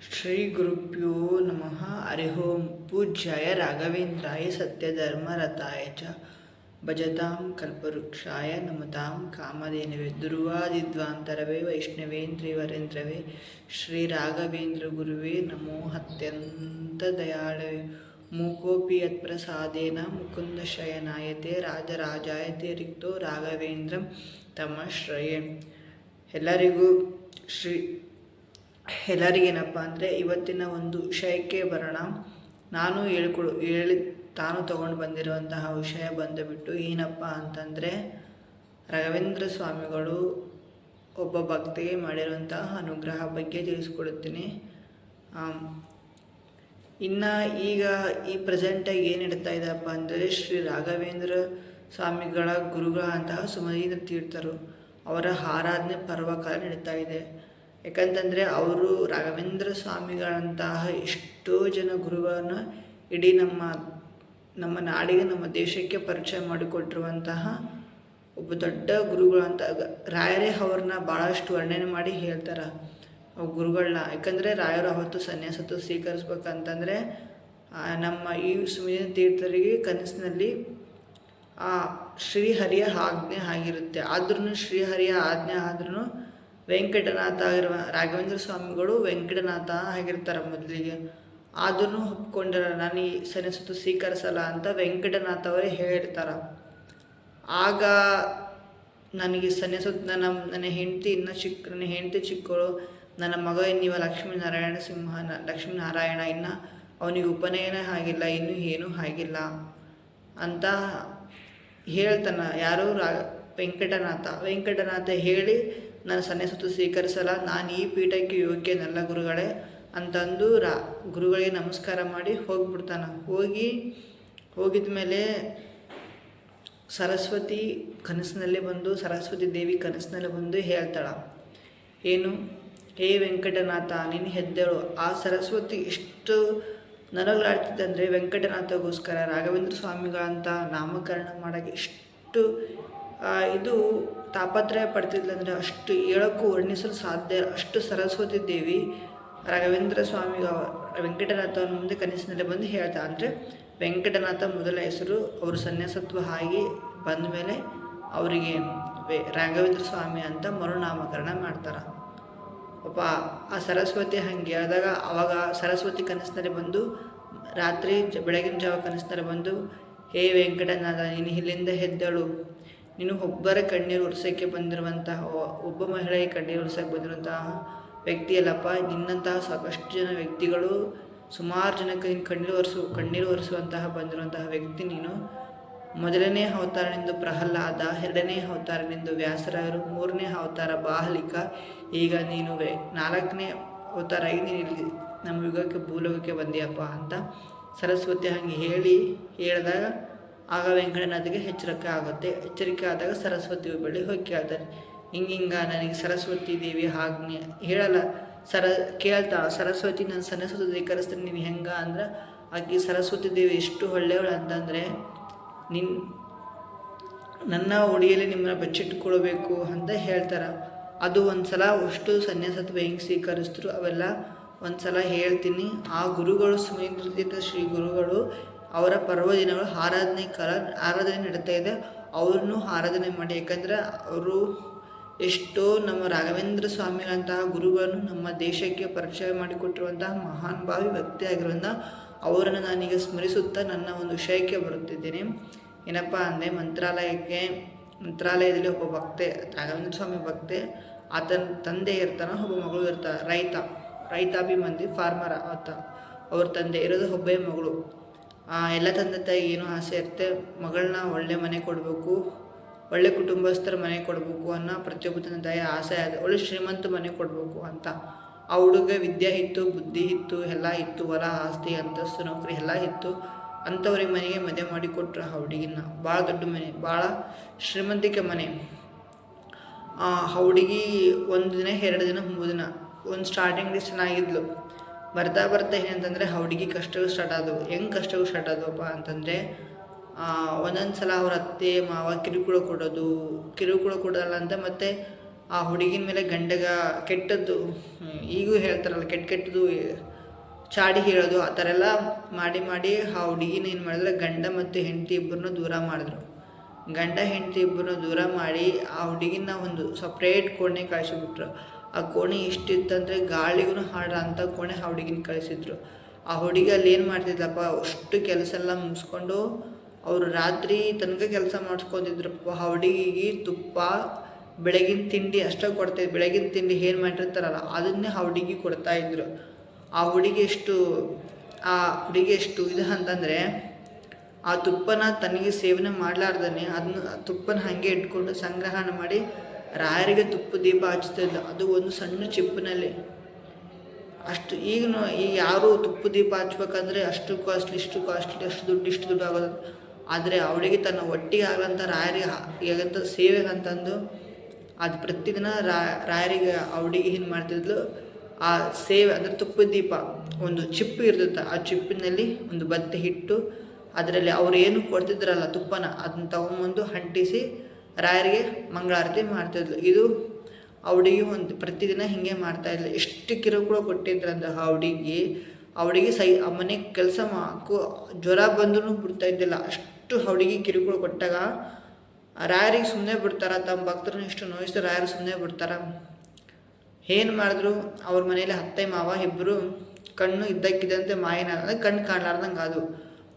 ಶ್ರೀ ಗುರುಭ್ಯೋ ನಮಃ ಹರಿ ಓಂ. ಪೂಜ್ಯಾಯ ರಾಘವೇಂದ್ರಾಯ ಸತ್ಯಧರ್ಮರತಾಯ ಚ ಭಜತಾಂ ಕಲ್ಪವೃಕ್ಷಾಯ ನಮತಾಂ ಕಾಮಧೇನವೇ ದುರ್ವಾದಿಧ್ವಾಂತರವೇ ವೈಷ್ಣವೇಂದ್ರಿವರೇಂದ್ರವೇ ಶ್ರೀ ರಾಘವೇಂದ್ರ ಗುರುವೇ ನಮೋ ಅತ್ಯಂತ ದಯಾಳವೇ. ಮೂಕೋಪಿ ಯತ್ಪ್ರಸಾದೇನ ಮುಕುಂದ ಶಯನಾಯತೆ ರಾಜರಾಜಾಯತೆ ರಿಕ್ತೋ ರಾಘವೇಂದ್ರಂ ತಮಶ್ರಯೇ. ಎಲ್ಲರಿಗೇನಪ್ಪ ಅಂದರೆ ಇವತ್ತಿನ ಒಂದು ವಿಷಯಕ್ಕೆ ಬರೋಣ. ತಾನು ತಗೊಂಡು ಬಂದಿರುವಂತಹ ವಿಷಯ ಬಂದುಬಿಟ್ಟು ಏನಪ್ಪ ಅಂತಂದರೆ, ರಾಘವೇಂದ್ರ ಸ್ವಾಮಿಗಳು ಒಬ್ಬ ಭಕ್ತಿಗೆ ಮಾಡಿರುವಂತಹ ಅನುಗ್ರಹ ಬಗ್ಗೆ ತಿಳಿಸ್ಕೊಡುತ್ತೀನಿ. ಇನ್ನು ಈಗ ಈ ಪ್ರೆಸೆಂಟಾಗಿ ಏನು ನಡೀತಾ ಇದೆಯಪ್ಪ ಅಂದರೆ, ಶ್ರೀ ರಾಘವೇಂದ್ರ ಸ್ವಾಮಿಗಳ ಗುರುಗಳಂತಹ ಸುಮಧೀಂದ್ರ ತೀರ್ಥರು ಅವರ ಆರಾಧನೆ ಪರ್ವಕಾಲ ನಡೀತಾ ಇದೆ. ಯಾಕಂತಂದರೆ ಅವರು ರಾಘವೇಂದ್ರ ಸ್ವಾಮಿಗಳಂತಹ ಎಷ್ಟೋ ಜನ ಗುರುಗಳನ್ನು ಇಡೀ ನಮ್ಮ ನಾಡಿಗೆ, ನಮ್ಮ ದೇಶಕ್ಕೆ ಪರಿಚಯ ಮಾಡಿಕೊಟ್ಟಿರುವಂತಹ ಒಬ್ಬ ದೊಡ್ಡ ಗುರುಗಳು ಅಂತ ರಾಯರೇ ಅವ್ರನ್ನ ಭಾಳಷ್ಟು ವರ್ಣನೆ ಮಾಡಿ ಹೇಳ್ತಾರೆ ಅವು ಗುರುಗಳನ್ನ. ಯಾಕಂದರೆ ರಾಯರು ಅವತ್ತು ಸನ್ಯಾಸತ್ವ ಸ್ವೀಕರಿಸ್ಬೇಕಂತಂದರೆ ನಮ್ಮ ಈ ಸುಮಧೀಂದ್ರ ತೀರ್ಥರಿಗೆ ಕನಸಿನಲ್ಲಿ ಶ್ರೀಹರಿಯ ಆಜ್ಞೆ ಆಗಿರುತ್ತೆ. ಆದ್ರೂ ಶ್ರೀಹರಿಯ ಆಜ್ಞೆ ಆದ್ರೂ ವೆಂಕಟನಾಥ ಆಗಿರುವ ರಾಘವೇಂದ್ರ ಸ್ವಾಮಿಗಳು ವೆಂಕಟನಾಥ ಆಗಿರ್ತಾರೆ ಮೊದಲಿಗೆ. ಆದ್ರೂ ಒಪ್ಕೊಂಡ್ರ ನಾನು ಈ ಸನ್ಯಾಸತ್ವ ಸ್ವೀಕರಿಸಲ್ಲ ಅಂತ ವೆಂಕಟನಾಥ ಅವರೇ ಹೇಳಿರ್ತಾರೆ. ಆಗ ನನಗೆ ಸನ್ಯಾಸತ್ವ ನನ್ನ ಹೆಂಡತಿ ನನ್ನ ಹೆಂಡತಿ ಚಿಕ್ಕಳು, ನನ್ನ ಮಗ ಇನ್ನಿವ ಲಕ್ಷ್ಮೀನಾರಾಯಣ ಇನ್ನು ಅವನಿಗೆ ಉಪನಯನ ಆಗಿಲ್ಲ, ಇನ್ನೂ ಏನೂ ಆಗಿಲ್ಲ ಅಂತ ಹೇಳ್ತಾನೆ. ಯಾರು ವೆಂಕಟನಾಥ ಹೇಳಿ ನಾನು ಸನ್ಯಾಸತ್ವ ಸ್ವೀಕರಿಸಲ್ಲ, ನಾನು ಈ ಪೀಠಕ್ಕೆ ಯೋಗ್ಯನಲ್ಲ ಗುರುಗಳೇ ಅಂತಂದು ಗುರುಗಳಿಗೆ ನಮಸ್ಕಾರ ಮಾಡಿ ಹೋಗ್ಬಿಡ್ತಾನೆ. ಹೋಗಿದ ಮೇಲೆ ಸರಸ್ವತಿ ದೇವಿ ಕನಸಿನಲ್ಲಿ ಬಂದು ಹೇಳ್ತಾಳೆ, ಏನು, ಹೇ ವೆಂಕಟನಾಥ ನೀನು ಹೆದ್ದೇಳು. ಆ ಸರಸ್ವತಿ ಎಷ್ಟು ನರಗಳಾಡ್ತಿದ್ದಂದರೆ ವೆಂಕಟನಾಥಗೋಸ್ಕರ ರಾಘವೇಂದ್ರ ಸ್ವಾಮಿಗಳಂತ ನಾಮಕರಣ ಮಾಡೋಕ್ಕೆ ಎಷ್ಟು ಇದು ತಾಪತ್ರಯ ಪಡ್ತಿದ್ಲಂದರೆ ಅಷ್ಟು ಹೇಳೋಕ್ಕೂ ವರ್ಣಿಸಲು ಸಾಧ್ಯ. ಅಷ್ಟು ಸರಸ್ವತಿ ದೇವಿ ರಾಘವೇಂದ್ರ ವೆಂಕಟನಾಥನ ಮುಂದೆ ಕನಸಿನಲ್ಲಿ ಬಂದು ಹೇಳ್ತಾ. ಅಂದರೆ ವೆಂಕಟನಾಥ ಮೊದಲ ಹೆಸರು. ಅವರು ಸನ್ಯಾಸತ್ವ ಆಗಿ ಬಂದ ಮೇಲೆ ಅವರಿಗೆ ರಾಘವೇಂದ್ರ ಸ್ವಾಮಿ ಅಂತ ಮರುನಾಮಕರಣ ಮಾಡ್ತಾರೆ. ಆ ಸರಸ್ವತಿ ಹಂಗೆ ಹೇಳಿದಾಗ ಅವಾಗ ಸರಸ್ವತಿ ಕನಸಿನಲ್ಲಿ ಬಂದು ರಾತ್ರಿ ಬೆಳಗಿನ ಜಾವ ಕನಸಿನಲ್ಲಿ ಬಂದು, ಹೇ ವೆಂಕಟನಾಥ ನೀನು ಇಲ್ಲಿಂದ ಹೆದ್ದಳು, ನೀನು ಒಬ್ಬರ ಕಣ್ಣೀರು ಒರೆಸೋಕ್ಕೆ ಬಂದಿರುವಂತಹ ಒಬ್ಬ ಮಹಿಳೆಗೆ ಕಣ್ಣೀರು ಒರೆಸೋಕ್ಕೆ ಬಂದಿರುವಂತಹ ವ್ಯಕ್ತಿಯಲ್ಲಪ್ಪ. ನಿನ್ನಂತಹ ಸಾಕಷ್ಟು ಜನ ವ್ಯಕ್ತಿಗಳು, ಸುಮಾರು ಜನಕ್ಕೆ ನೀನು ಕಣ್ಣೀರು ಒರೆಸುವಂತಹ ಬಂದಿರುವಂತಹ ವ್ಯಕ್ತಿ ನೀನು. ಮೊದಲನೇ ಅವತಾರನಿಂದ ಪ್ರಹ್ಲಾದ, ಎರಡನೇ ಅವತಾರನಿಂದ ವ್ಯಾಸರಾಯರು, ಮೂರನೇ ಅವತಾರ ಬಾಹಲಿಕ, ಈಗ ನೀನು 4ನೇ ಅವತಾರ ಆಗಿ ನೀನು ಇಲ್ಲಿ ನಮ್ಮ ಯುಗಕ್ಕೆ ಭೂಲೋಕಕ್ಕೆ ಬಂದಿಯಪ್ಪ ಅಂತ ಸರಸ್ವತಿ ಹಂಗೆ ಹೇಳಿದಾಗ ಆಗ ವೆಂಕಟನಾಥಗೆ ಎಚ್ಚರಿಕೆ ಆದಾಗ ಸರಸ್ವತಿ ಬಳಿ ಹೋಗಿ ಕೇಳ್ತಾರೆ, ಹಿಂಗ ನನಗೆ ಸರಸ್ವತಿ ದೇವಿ ಆಜ್ಞೆ ಹೇಳಲ್ಲ. ಕೇಳ್ತಾಳೆ ಸರಸ್ವತಿ, ನಾನು ಸನ್ಯಾಸತ್ವ ಸ್ವೀಕರಿಸ್ತೀನಿ ನೀನು ಹೆಂಗ ಅಂದ್ರೆ, ಆಕೆ ಸರಸ್ವತಿ ದೇವಿ ಎಷ್ಟು ಒಳ್ಳೆಯವಳು ಅಂತಂದರೆ, ನನ್ನ ಒಡಿಯಲ್ಲಿ ನಿಮ್ಮನ್ನ ಬಚ್ಚಿಟ್ಕೊಳ್ಬೇಕು ಅಂತ ಹೇಳ್ತಾರೆ. ಅದು ಒಂದು ಸಲ ಅಷ್ಟು ಸನ್ಯಾಸತ್ವ ಹೆಂಗೆ ಸ್ವೀಕರಿಸಿದ್ರು ಅವೆಲ್ಲ ಒಂದು ಸಲ ಹೇಳ್ತೀನಿ. ಆ ಗುರುಗಳು ಸುಮಧೀಂದ್ರ ಶ್ರೀ ಗುರುಗಳು ಅವರ ಪರ್ವದಿನಗಳು ಆರಾಧನೆ ನಡೀತಾ ಇದೆ. ಅವ್ರನ್ನೂ ಆರಾಧನೆ ಮಾಡಿ. ಯಾಕಂದರೆ ಅವರು ಎಷ್ಟೋ ನಮ್ಮ ರಾಘವೇಂದ್ರ ಸ್ವಾಮಿಗಳಂತಹ ಗುರುಗಳನ್ನು ನಮ್ಮ ದೇಶಕ್ಕೆ ಪರಿಚಯ ಮಾಡಿಕೊಟ್ಟಿರುವಂತಹ ಮಹಾನ್ ಭಾವಿ ವ್ಯಕ್ತಿ ಆಗಿರೋದ್ರಿಂದ ಅವರನ್ನು ನಾನೀಗ ಸ್ಮರಿಸುತ್ತಾ ನನ್ನ ಒಂದು ವಿಷಯಕ್ಕೆ ಬರುತ್ತಿದ್ದೇನೆ. ಏನಪ್ಪ ಅಂದರೆ, ಮಂತ್ರಾಲಯದಲ್ಲಿ ಒಬ್ಬ ಭಕ್ತೆ, ರಾಘವೇಂದ್ರ ಸ್ವಾಮಿ ಭಕ್ತೆ, ಆತನ ತಂದೆ ಇರ್ತಾನೆ, ಒಬ್ಬ ಮಗಳು ಇರ್ತಾರೆ. ರೈತಾಪಿ ಮಂದಿ ಫಾರ್ಮರ್ ಅವ್ರ ತಂದೆ ಇರೋದು ಒಬ್ಬೇ ಮಗಳು. ಎಲ್ಲ ತಂದೆ ತಾಯಿ ಏನೋ ಆಸೆ ಇರುತ್ತೆ, ಮಗಳನ್ನ ಒಳ್ಳೆ ಮನೆ ಕೊಡಬೇಕು, ಒಳ್ಳೆ ಕುಟುಂಬಸ್ಥರ ಮನೆ ಕೊಡಬೇಕು ಅನ್ನೋ ಪ್ರತಿಯೊಬ್ಬ ತಂದೆ ತಾಯಿ ಆಸೆ ಆದ, ಒಳ್ಳೆ ಶ್ರೀಮಂತ ಮನೆ ಕೊಡಬೇಕು ಅಂತ. ಆ ಹುಡುಗ ವಿದ್ಯೆ ಇತ್ತು, ಬುದ್ಧಿ ಇತ್ತು, ಎಲ್ಲ ಇತ್ತು, ಹೊಲ ಆಸ್ತಿ ಅಂತಸ್ತು ನೌಕರಿ ಎಲ್ಲ ಇತ್ತು. ಅಂಥವ್ರಿಗೆ ಮನೆಗೆ ಮದುವೆ ಮಾಡಿಕೊಟ್ರು. ಆ ಹುಡುಗಿನ ಭಾಳ ದೊಡ್ಡ ಮನೆ, ಭಾಳ ಶ್ರೀಮಂತಿಕೆ ಮನೆ. ಆ ಹುಡುಗಿ 1 ದಿನ 2 ದಿನ 3 ದಿನ ಒಂದು ಸ್ಟಾರ್ಟಿಂಗ್ ಚೆನ್ನಾಗಿದ್ಲು. ಬರ್ತಾ ಏನಂತಂದರೆ ಹುಡುಗಿ ಕಷ್ಟಗಳು ಸ್ಟಾರ್ಟ್ ಆದವು. ಹೆಂಗೆ ಕಷ್ಟಗಳು ಸ್ಟಾರ್ಟ್ ಆದವಪ್ಪ ಅಂತಂದರೆ, ಒಂದೊಂದು ಸಲ ಅವ್ರ ಅತ್ತೆ ಮಾವ ಕಿರುಕುಳ ಕೊಡೋಲ್ಲ ಅಂತ, ಮತ್ತು ಆ ಹುಡುಗಿನ ಮೇಲೆ ಗಂಡಗ ಕೆಟ್ಟದ್ದು ಈಗೂ ಹೇಳ್ತಾರಲ್ಲ ಕೆಟ್ಟದ್ದು ಚಾಡಿ ಹೇಳೋದು ಆ ಥರ ಎಲ್ಲ ಮಾಡಿ ಮಾಡಿ ಆ ಹುಡುಗಿನ ಏನು ಮಾಡಿದ್ರೆ ಗಂಡ ಮತ್ತು ಹೆಂಡತಿ ಇಬ್ಬರನ್ನೂ ದೂರ ಮಾಡಿದ್ರು. ಗಂಡ ಹೆಂಡತಿ ಇಬ್ಬರನ್ನೂ ದೂರ ಮಾಡಿ ಆ ಹುಡುಗಿನ ಒಂದು ಸಪ್ರೇಟ್ ಕೋಣೆ ಕಳಿಸಿಬಿಟ್ರು. ಆ ಕೋಣೆ ಇಷ್ಟಿತ್ತಂದರೆ ಗಾಳಿಗೂ ಹಾಡ ಅಂಥ ಕೋಣೆ ಆ ಹುಡುಗಿನ ಕಳಿಸಿದ್ರು. ಆ ಹುಡುಗಿ ಅಲ್ಲಿ ಏನು ಮಾಡ್ತಿದ್ಲಪ್ಪ, ಅಷ್ಟು ಕೆಲಸ ಎಲ್ಲ ಮುಗಿಸ್ಕೊಂಡು ಅವರು ರಾತ್ರಿ ತನಕ ಕೆಲಸ ಮಾಡಿಸ್ಕೊಂಡಿದ್ರಪ್ಪ. ಆ ಹುಡುಗಿಗೆ ತುಪ್ಪ ಬೆಳಗಿನ ತಿಂಡಿ ಅಷ್ಟೇ ಕೊಡ್ತಾಯಿದ್ರು. ಬೆಳಗಿನ ತಿಂಡಿ ಏನು ಮಾಡಿರ್ತಾರಲ್ಲ ಅದನ್ನೇ ಆ ಹುಡುಗಿ ಕೊಡ್ತಾಯಿದ್ರು. ಆ ಹುಡುಗಿ ಎಷ್ಟು ಇದು ಅಂತಂದರೆ ಆ ತುಪ್ಪನ ತನಗೆ ಸೇವನೆ ಮಾಡಲಾರ್ದೇ ಅದನ್ನ ತುಪ್ಪನ ಹಾಗೆ ಇಟ್ಕೊಂಡು ಸಂಗ್ರಹಣ ಮಾಡಿ ರಾಯರಿಗೆ ತುಪ್ಪ ದೀಪ ಹಚ್ತಿದ್ಲು. ಅದು ಒಂದು ಸಣ್ಣ ಚಿಪ್ಪಿನಲ್ಲಿ. ಅಷ್ಟು ಈಗ ಯಾರು ತುಪ್ಪ ದೀಪ ಹಚ್ಬೇಕಂದ್ರೆ ಅಷ್ಟು ಕಾಸ್ಟ್ಲಿ ಅಷ್ಟು ದುಡ್ಡು ಆಗೋದು. ಆದರೆ ಅವಳಿಗೆ ತನ್ನ ಒಟ್ಟಿಗೆ ಆಗಂತ ರಾಯರಿಗೆ ಹೇಗಂತ ಸೇವೆಗೆ ಅಂತಂದು ಅದು ಪ್ರತಿದಿನ ರಾಯರಿಗೆ ಅವಳಿಗೆ ಏನು ಮಾಡ್ತಿದ್ಲು, ಆ ಸೇವೆ ಅಂದರೆ ತುಪ್ಪದ ದೀಪ ಒಂದು ಚಿಪ್ಪು ಇರ್ತೈತೆ. ಆ ಚಿಪ್ಪಿನಲ್ಲಿ ಒಂದು ಬತ್ತೆ ಇಟ್ಟು ಅದರಲ್ಲಿ ಅವ್ರು ಏನು ಕೊಡ್ತಿದ್ರಲ್ಲ ತುಪ್ಪನ ಅದನ್ನ ತಗೊಂಬಂದು ಅಂಟಿಸಿ ರಾಯರಿಗೆ ಮಂಗಳಾರತಿ ಮಾಡ್ತಿದ್ಲು. ಇದು ಅವಳಿಗೆ ಒಂದು ಪ್ರತಿದಿನ ಹೀಗೆ ಮಾಡ್ತಾಯಿದ್ಲು. ಎಷ್ಟು ಕಿರುಕುಳ ಕೊಟ್ಟಿದ್ರಂದ್ರೆ ಅವಳಿಗೆ ಆ ಮನೆಗೆ ಕೆಲಸ ಜ್ವರ ಬಂದ್ರೂ ಬಿಡ್ತಾ ಇದ್ದಿಲ್ಲ. ಅಷ್ಟು ಅವಳಿಗೆ ಕಿರುಕುಳ ಕೊಟ್ಟಾಗ ರಾಯರಿಗೆ ಸುಮ್ಮನೆ ಬಿಡ್ತಾರ? ತಮ್ಮ ಭಕ್ತರನ್ನ ಇಷ್ಟು ನೋಯಿಸಿದ್ರೆ ರಾಯರು ಸುಮ್ಮನೆ ಬಿಡ್ತಾರ? ಏನು ಮಾಡಿದ್ರು ಅವ್ರ ಮನೇಲಿ ಅತ್ತೆ ಮಾವ ಇಬ್ಬರು ಕಣ್ಣು ಇದ್ದಕ್ಕಿದ್ದಂತೆ ಮಾಯನ ಅಂದರೆ ಕಣ್ಣು ಕಾಣ್ಲಾರ್ದಂಗೆ ಅದು.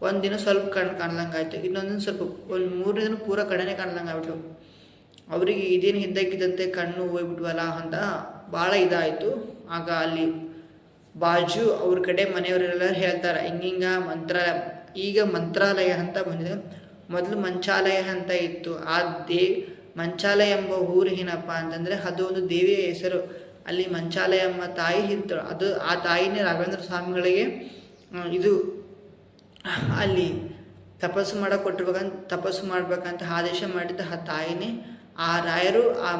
ಒಂದು ದಿನ ಸ್ವಲ್ಪ ಕಣ್ಣು ಕಾಣ್ದಂಗೆ ಆಯಿತು, ಇನ್ನೊಂದು ದಿನ ಸ್ವಲ್ಪ ಒಂದು 3 ದಿನ ಪೂರ ಕಣ್ಣೇ ಕಾಣ್ದಂಗೆ ಆಗ್ಬಿಟ್ಟು ಅವರಿಗೆ ಇದೇನು ಇದ್ದಕ್ಕಿದ್ದಂತೆ ಕಣ್ಣು ಹೋಗ್ಬಿಟ್ವಲ್ಲ ಅಂತ ಭಾಳ ಇದಾಯಿತು. ಆಗ ಅಲ್ಲಿ ಬಾಜು ಅವ್ರ ಕಡೆ ಮನೆಯವರೆಲ್ಲ ಹೇಳ್ತಾರೆ ಹಿಂಗಿಂಗ ಈಗ ಮಂತ್ರಾಲಯ ಅಂತ ಬಂದಿದೆ. ಮೊದಲು ಮಂಚಾಲಯ ಅಂತ ಇತ್ತು. ಆ ಮಂಚಾಲಯ ಎಂಬ ಊರು ಏನಪ್ಪ ಅಂತಂದರೆ ಅದು ಒಂದು ದೇವಿಯ ಹೆಸರು. ಅಲ್ಲಿ ಮಂಚಾಲಯ ಎಂಬ ತಾಯಿ ಇತ್ತು. ಆ ತಾಯಿನೇ ರಾಘವೇಂದ್ರ ಸ್ವಾಮಿಗಳಿಗೆ ಇದು ಅಲ್ಲಿ ತಪಸ್ಸು ಮಾಡ್ಬೇಕಂತ ಆದೇಶ ಮಾಡಿದ್ದ ಆ ತಾಯಿನೇ. ಆ ರಾಯರು ಆ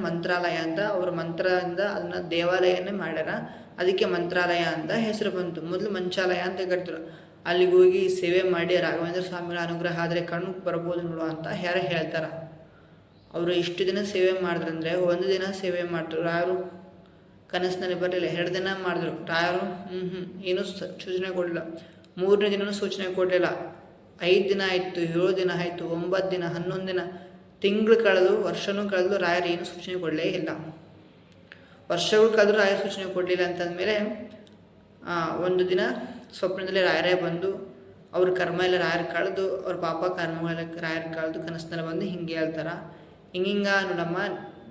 ಮಂತ್ರಾಲಯ ಅಂತ ಅವ್ರ ಮಂತ್ರದಿಂದ ಅದನ್ನ ದೇವಾಲಯನೇ ಮಾಡ್ಯಾರ. ಅದಕ್ಕೆ ಮಂತ್ರಾಲಯ ಅಂತ ಹೆಸರು ಬಂತು. ಮೊದಲು ಮಂಚಾಲಯ ಅಂತ ಕರಿದ್ರು. ಅಲ್ಲಿಗೆ ಹೋಗಿ ಸೇವೆ ಮಾಡಿ ರಾಘವೇಂದ್ರ ಸ್ವಾಮಿಗಳ ಅನುಗ್ರಹ ಆದರೆ ಕಣ್ಣು ಬರ್ಬೋದು ನೋಡು ಅಂತ ಯಾರು ಹೇಳ್ತಾರೆ. ಅವರು ಇಷ್ಟು ದಿನ ಸೇವೆ ಮಾಡಿದ್ರಂದರೆ ಒಂದು ದಿನ ಸೇವೆ ಮಾಡಿದ್ರು ರಾಯರು ಕನಸಿನಲ್ಲಿ ಬರಲಿಲ್ಲ. 2 ದಿನ ಮಾಡಿದ್ರು ರಾಯರು ಏನೂ ಸೂಚನೆ ಕೊಡಲಿಲ್ಲ. 3ನೇ ದಿನವೂ ಸೂಚನೆ ಕೊಡಲಿಲ್ಲ. 5 ದಿನ ಆಯಿತು, 7 ದಿನ ಆಯಿತು, 9 ದಿನ, 11 ದಿನ, ತಿಂಗಳು ಕಳೆದು ವರ್ಷನೂ ಕಳೆದು ರಾಯರು ಏನು ಸೂಚನೆ ಕೊಡಲೇ ಇಲ್ಲ. ವರ್ಷಗಳು ಕಳೆದ್ರು ರಾಯರು ಸೂಚನೆ ಕೊಡಲಿಲ್ಲ ಅಂತಂದಮೇಲೆ ಒಂದು ದಿನ ಸ್ವಪ್ನದಲ್ಲಿ ರಾಯರೇ ಬಂದು ಅವ್ರ ಕರ್ಮ ಎಲ್ಲ ರಾಯರು ಕಳೆದು ಅವ್ರ ಪಾಪ ಕರ್ಮಗಳ ರಾಯರು ಕಳೆದು ಕನಸಿನಲ್ಲಿ ಬಂದು ಹಿಂಗೆ ಹೇಳ್ತಾರೆ, ಹಿಂಗ ನೋಡಮ್ಮ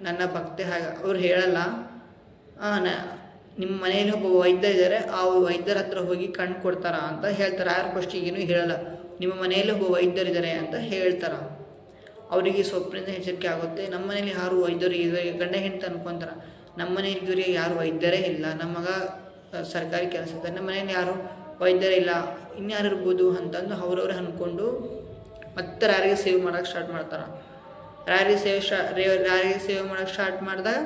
ನನ್ನ ಭಕ್ತಿ ಹಾಗೆ ಅವ್ರು ಹೇಳಲ್ಲ. ನಿಮ್ಮ ಮನೆಯಲ್ಲಿ ಒಬ್ಬ ವೈದ್ಯ ಇದ್ದಾರೆ, ಆ ವೈದ್ಯರ ಹತ್ರ ಹೋಗಿ ಕಣ್ಣು ಕೊಡ್ತಾರ ಅಂತ ಹೇಳ್ತಾರೆ. ರಾಯರು ಫಸ್ಟಿಗೆ ಏನೂ ಹೇಳಲ್ಲ, ನಿಮ್ಮ ಮನೆಯಲ್ಲಿ ಒಬ್ಬ ವೈದ್ಯರಿದ್ದಾರೆ ಅಂತ ಹೇಳ್ತಾರೆ. ಅವರಿಗೆ ಸ್ವಪ್ನದಿಂದ ಎಚ್ಚರಿಕೆ ಆಗುತ್ತೆ. ನಮ್ಮ ಮನೇಲಿ ಯಾರು ವೈದ್ಯರು ಇದ್ದಾರೆ, ಗಂಡ ಹೆಂಡತಿ ಅನ್ಕೊಂತಾರೆ. ನಮ್ಮ ಮನೇಲಿ ಇದ್ದವರಿಗೆ ಯಾರು ವೈದ್ಯರೇ ಇಲ್ಲ, ನಮ್ಮ ಮಗ ಸರ್ಕಾರಿ ಕೆಲಸ ಇದ್ದಾರೆ, ನಮ್ಮ ಮನೇಲಿ ಯಾರು ವೈದ್ಯರೇ ಇಲ್ಲ, ಇನ್ಯಾರು ಇರ್ಬೋದು ಅಂತಂದು ಅವ್ರವ್ರೆ ಅಂದ್ಕೊಂಡು ಮತ್ತೆ ರಾಯರಿಗೆ ಸೇವೆ ಮಾಡೋಕ್ಕೆ ಸ್ಟಾರ್ಟ್ ಮಾಡ್ತಾರೆ. ರಾಯರಿಗೆ ಸೇವೆ ಮಾಡೋಕ್ಕೆ ಸ್ಟಾರ್ಟ್ ಮಾಡಿದಾಗ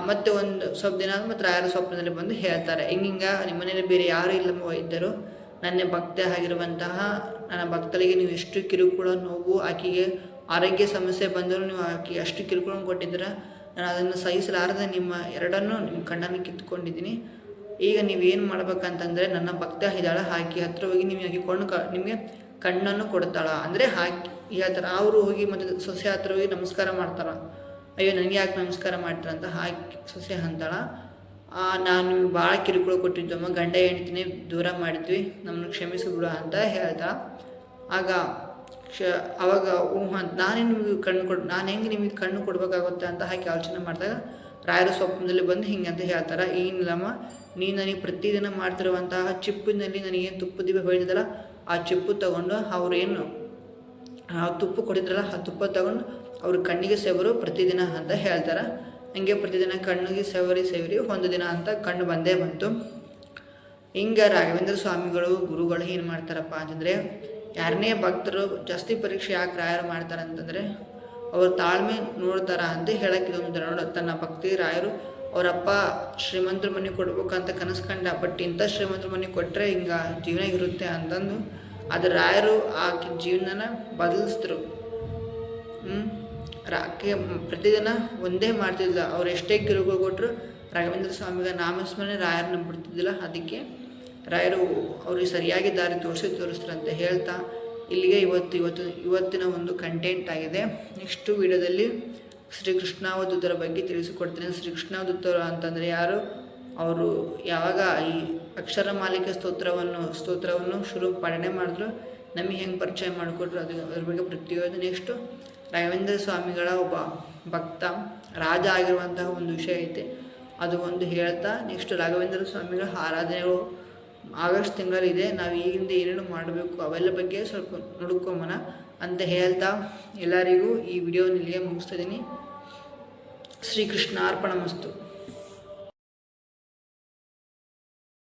ಮತ್ತೆ ಒಂದು ಸ್ವಲ್ಪ ದಿನ ಮತ್ತು ರಾಯರ ಸ್ವಪ್ನದಲ್ಲಿ ಬಂದು ಹೇಳ್ತಾರೆ, ಹಿಂಗ ನಿಮ್ಮ ಮನೇಲಿ ಬೇರೆ ಯಾರೂ ಇಲ್ಲಮ್ಮ ವೈದ್ಯರು, ನನ್ನ ಭಕ್ತೆ ಆಗಿರುವಂತಹ ನನ್ನ ಭಕ್ತಳಿಗೆ ನೀವು ಎಷ್ಟು ಕಿರುಕುಳ ನೋವು, ಆಕೆಗೆ ಆರೋಗ್ಯ ಸಮಸ್ಯೆ ಬಂದರೂ ನೀವು ಆಕೆ ಅಷ್ಟು ಕಿರುಕುಳ ಕೊಟ್ಟಿದ್ದೀರ, ನಾನು ಅದನ್ನು ಸಹಿಸಲಾರದೆ ನಿಮ್ಮ ಕಣ್ಣನ್ನು ಕಿತ್ಕೊಂಡಿದ್ದೀನಿ. ಈಗ ನೀವೇನು ಮಾಡ್ಬೇಕಂತಂದರೆ ನನ್ನ ಭಕ್ತ ಇದ್ದಾಳೆ, ಆಕೆ ಹತ್ರ ಹೋಗಿ ನಿಮಗೆ ಕಣ್ಣನ್ನು ಕೊಡ್ತಾಳ ಅಂದರೆ ಹೇಳ್ತಾರೆ. ಅವರು ಹೋಗಿ ಮತ್ತು ಸೊಸೆ ಹತ್ರ ಹೋಗಿ ನಮಸ್ಕಾರ ಮಾಡ್ತಾಳೆ. ಅಯ್ಯೋ ನನಗೆ ಯಾಕೆ ನಮಸ್ಕಾರ ಮಾಡ್ತಾರಂತ ಸೊಸೆ ಅಂತಾಳ, ನಾನು ಭಾಳ ಕಿರುಕುಳ ಕೊಟ್ಟಿದ್ದಮ್ಮ, ಗಂಡ ಹೆಂಡ್ತಿನೇ ದೂರ ಮಾಡಿದ್ವಿ, ನಮ್ಮನ್ನು ಕ್ಷಮಿಸಿಬಿಡು ಅಂತ ಹೇಳ್ತಾ. ಅವಾಗ ಅಂತ ನಾನು ಹೆಂಗೆ ನಿಮಗೆ ಕಣ್ಣು ಕೊಡಬೇಕಾಗುತ್ತೆ ಅಂತ ಆಲೋಚನೆ ಮಾಡಿದಾಗ ರಾಯರ ಸ್ವಪ್ನದಲ್ಲಿ ಬಂದು ಹಿಂಗಂತ ಹೇಳ್ತಾರೆ, ಏನಿಲ್ಲಮ್ಮ ನೀನು ನನಗೆ ಪ್ರತಿದಿನ ಮಾಡ್ತಿರುವಂತಹ ಚಿಪ್ಪಿನಲ್ಲಿ ನನಗೇನು ತುಪ್ಪ ದೀಪ ಬೆಳೆದಿದ್ದಲ್ಲ ಆ ಚಿಪ್ಪು ತಗೊಂಡು ಅವ್ರು ಏನು ಆ ತುಪ್ಪ ಕೊಟ್ಟಿದ್ರಲ್ಲ ಆ ತುಪ್ಪ ತಗೊಂಡು ಅವ್ರ ಕಣ್ಣಿಗೆ ಸೇವರು ಪ್ರತಿದಿನ ಅಂತ ಹೇಳ್ತಾರೆ. ಹಂಗೆ ಪ್ರತಿದಿನ ಕಣ್ಣಿಗೆ ಸೇವರಿ ಒಂದು ದಿನ ಅಂತ ಕಣ್ಣು ಬಂದೇ ಬಂತು. ಹಿಂಗೆ ರಾಘವೇಂದ್ರ ಸ್ವಾಮಿಗಳು ಗುರುಗಳು ಏನು ಮಾಡ್ತಾರಪ್ಪ ಅಂತಂದರೆ, ಯಾರನ್ನೇ ಭಕ್ತರು ಜಾಸ್ತಿ ಪರೀಕ್ಷೆ ಯಾಕೆ ರಾಯರು ಮಾಡ್ತಾರೆ ಅಂತಂದರೆ ಅವ್ರ ತಾಳ್ಮೆ ನೋಡ್ತಾರ ಅಂತ ಹೇಳಕ್ಕೆ ಇದೊಂದು ನೋಡ. ತನ್ನ ಭಕ್ತಿ ರಾಯರು ಅವರಪ್ಪ ಶ್ರೀಮಂತರ ಮನೆ ಕೊಡ್ಬೇಕಂತ ಕನಸು ಕಂಡ, ಬಟ್ ಇಂಥ ಶ್ರೀಮಂತರ ಮನೆ ಕೊಟ್ಟರೆ ಹಿಂಗೆ ಜೀವನ ಇರುತ್ತೆ ಅಂತಂದು ಅದು ರಾಯರು ಆಕೆ ಜೀವನನ ಬದಲಿಸಿದ್ರು. ಆಕೆ ಪ್ರತಿದಿನ ಒಂದೇ ಮಾಡ್ತಿದ್ದಿಲ್ಲ. ಅವ್ರು ಎಷ್ಟೇ ಕಿರುಕುಳ ಕೊಟ್ಟರು ರಾಘವೇಂದ್ರ ಸ್ವಾಮಿಗೆ ನಾಮಸ್ಮರಣೆ ರಾಯರನ್ನ ಬಿಡ್ತಿದ್ದಿಲ್ಲ. ಅದಕ್ಕೆ ರಾಯರು ಅವ್ರಿಗೆ ಸರಿಯಾಗಿ ದಾರಿ ತೋರಿಸ್ತಾರಂತೆ ಹೇಳ್ತಾ ಇಲ್ಲಿಗೆ ಇವತ್ತಿನ ಒಂದು ಕಂಟೆಂಟ್ ಆಗಿದೆ. ನೆಕ್ಸ್ಟು ವಿಡಿಯೋದಲ್ಲಿ ಶ್ರೀಕೃಷ್ಣಾವಧೂತರ ಬಗ್ಗೆ ತಿಳಿಸಿಕೊಡ್ತೇನೆ. ಶ್ರೀಕೃಷ್ಣಾವಧೂತರು ಅಂತಂದರೆ ಯಾರು, ಅವರು ಯಾವಾಗ ಈ ಅಕ್ಷರ ಮಾಲಿಕೆ ಸ್ತೋತ್ರವನ್ನು ಶುರು ಪಾಲನೆ ಮಾಡಿದ್ರು, ನಮಗೆ ಹೆಂಗೆ ಪರಿಚಯ ಮಾಡಿಕೊಟ್ರು, ಅದ್ರ ಬಗ್ಗೆ ಪ್ರತಿಯೊಂದು. ನೆಕ್ಸ್ಟು ರಾಘವೇಂದ್ರ ಸ್ವಾಮಿಗಳ ಒಬ್ಬ ಭಕ್ತ ರಾಜ ಆಗಿರುವಂತಹ ಒಂದು ವಿಷಯ ಐತೆ, ಅದು ಒಂದು ಹೇಳ್ತಾ ನೆಕ್ಸ್ಟ್ ರಾಘವೇಂದ್ರ ಸ್ವಾಮಿಗಳ ಆರಾಧನೆಗಳು ಆಗಸ್ಟ್ ತಿಂಗಳಲ್ಲಿದೆ. ನಾವು ಈಗಿಂದ ಏನೇನು ಮಾಡಬೇಕು ಅವೆಲ್ಲ ಬಗ್ಗೆ ಸ್ವಲ್ಪ ನೋಡ್ಕೊಂಬೋಣ ಅಂತ ಹೇಳ್ತಾ ಎಲ್ಲರಿಗೂ ಈ ವಿಡಿಯೋನ ಇಲ್ಲಿಗೆ ಮುಗಿಸ್ತಿದ್ದೀನಿ. ಶ್ರೀಕೃಷ್ಣಾರ್ಪಣಮಸ್ತು.